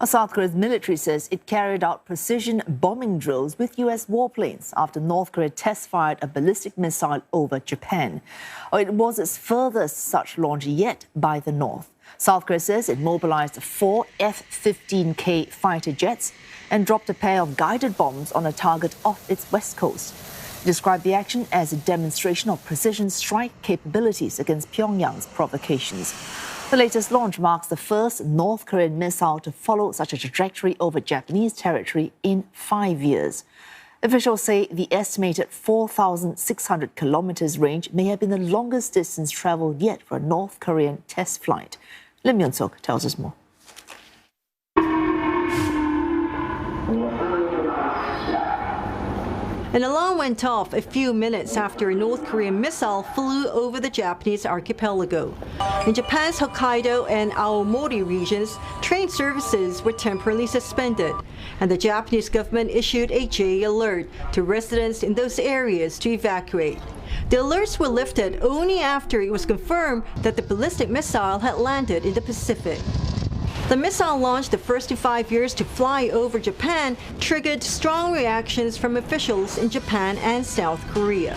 South Korea's military says it carried out precision bombing drills with U.S. warplanes after North Korea test-fired a ballistic missile over Japan. It was its furthest such launch yet by the North. South Korea says it mobilized 4 F-15K fighter jets and dropped a pair of guided bombs on a target off its west coast. It described the action as a demonstration of precision strike capabilities against Pyongyang's provocations. The latest launch marks the first North Korean missile to follow such a trajectory over Japanese territory in 5 years. Officials say the estimated 4,600 kilometers range may have been the longest distance traveled yet for a North Korean test flight. Lim Yun-suk tells us more. An alarm went off a few minutes after a North Korean missile flew over the Japanese archipelago. In Japan's Hokkaido and Aomori regions, train services were temporarily suspended, and the Japanese government issued a J alert to residents in those areas to evacuate. The alerts were lifted only after it was confirmed that the ballistic missile had landed in the Pacific. The missile launched the first in 5 years to fly over Japan triggered strong reactions from officials in Japan and South Korea.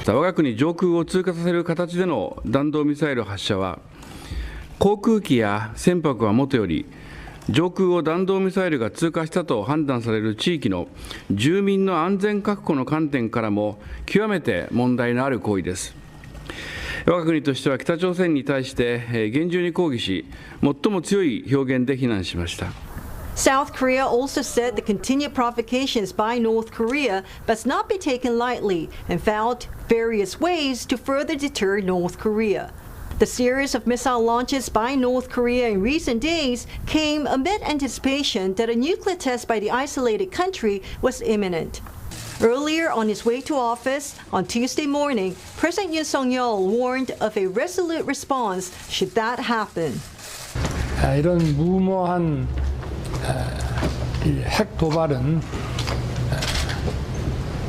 我が国上空を通過させる形での弾道ミサイル発射は、航空機や船舶はもとより、上空を弾道ミサイルが通過したと判断される地域の住民の安全確保の観点からも極めて問題のある行為です。我が国としては北朝鮮に対して厳重に抗議し、最も強い表現で非難しました。South Korea also said the continued provocations by North Korea must not be taken lightly and found various ways to further deter North Korea. The series of missile launches by North Korea in recent days came amid anticipation that a nuclear test by the isolated country was imminent. Earlier on his way to office on Tuesday morning, President Yoon Suk-yeol warned of a resolute response should that happen. 이런 무모한 핵 도발은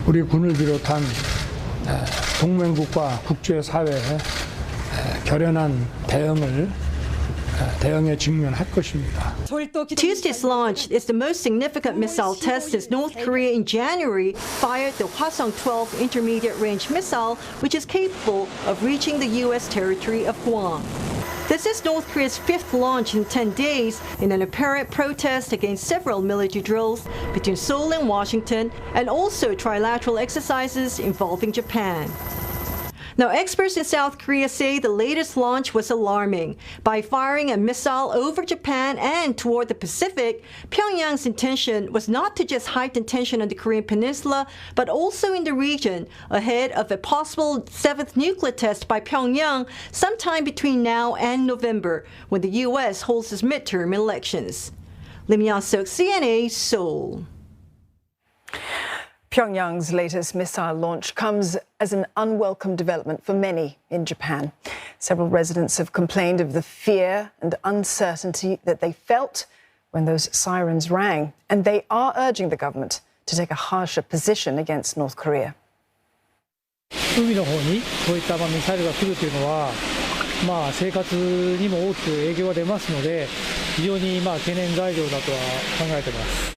우리 군을 비롯한 동맹국가 국제사회에 결연한 대응에 직면할 것입니다. Tuesday's launch is the most significant missile test since North Korea in January fired the Hwasong-12 intermediate-range missile, which is capable of reaching the U.S. territory of Guam. This is North Korea's fifth launch in 10 days in an apparent protest against several military drills between Seoul and Washington, and also trilateral exercises involving Japan. Now, experts in South Korea say the latest launch was alarming. By firing a missile over Japan and toward the Pacific, Pyongyang's intention was not to just heighten tension on the Korean peninsula, but also in the region, ahead of a possible 7th nuclear test by Pyongyang sometime between now and November, when the U.S. holds its midterm elections. Lim Yun-suk, CNA, Seoul. Pyongyang's latest missile launch comes as an unwelcome development for many in Japan. Several residents have complained of the fear and uncertainty that they felt when those sirens rang, and they are urging the government to take a harsher position against North Korea. 海の方にそういったミサイルが来るというのは、生活にも大きく影響が出ますので、非常に懸念材料だとは考えています。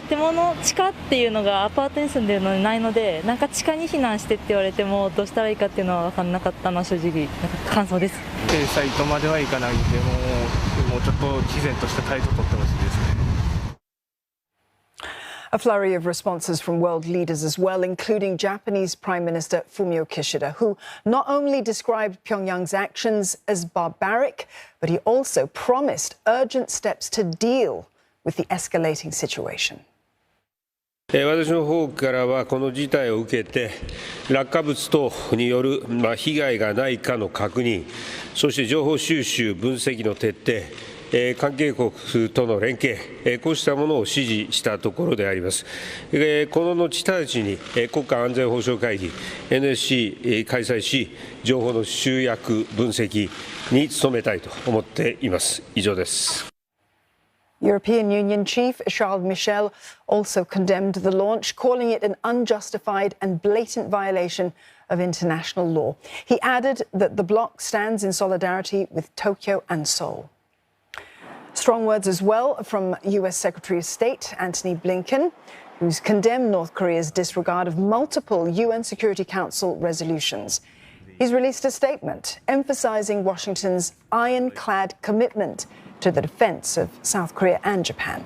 建物地下っていうのがアパートに住んでるのにないので、なんか地下に避難してって言われてもどうしたらいいかっていうのは分からなかったのは正直感想です。制裁とまではいかないんで、もうちょっと毅然とした態度を取ってほしいですね。A flurry of responses from world leaders as well, including Japanese Prime Minister Fumio Kishida, who not only described Pyongyang's actions as barbaric, but he also promised urgent steps to deal with the escalating situation. 私の方からはこの事態を受けて落下物等による被害がないかの確認、そして情報収集分析の徹底、関係国との連携、こうしたものを指示したところであります。この後直ちに国家安全保障会議 NSC 開催し、情報の集約分析に努めたいと思っています。以上です。European Union Chief Charles Michel also condemned the launch, calling it an unjustified and blatant violation of international law. He added that the bloc stands in solidarity with Tokyo and Seoul. Strong words as well from US Secretary of State Antony Blinken, who's condemned North Korea's disregard of multiple UN Security Council resolutions. He's released a statement emphasizing Washington's ironclad commitment to the defense of South Korea and Japan.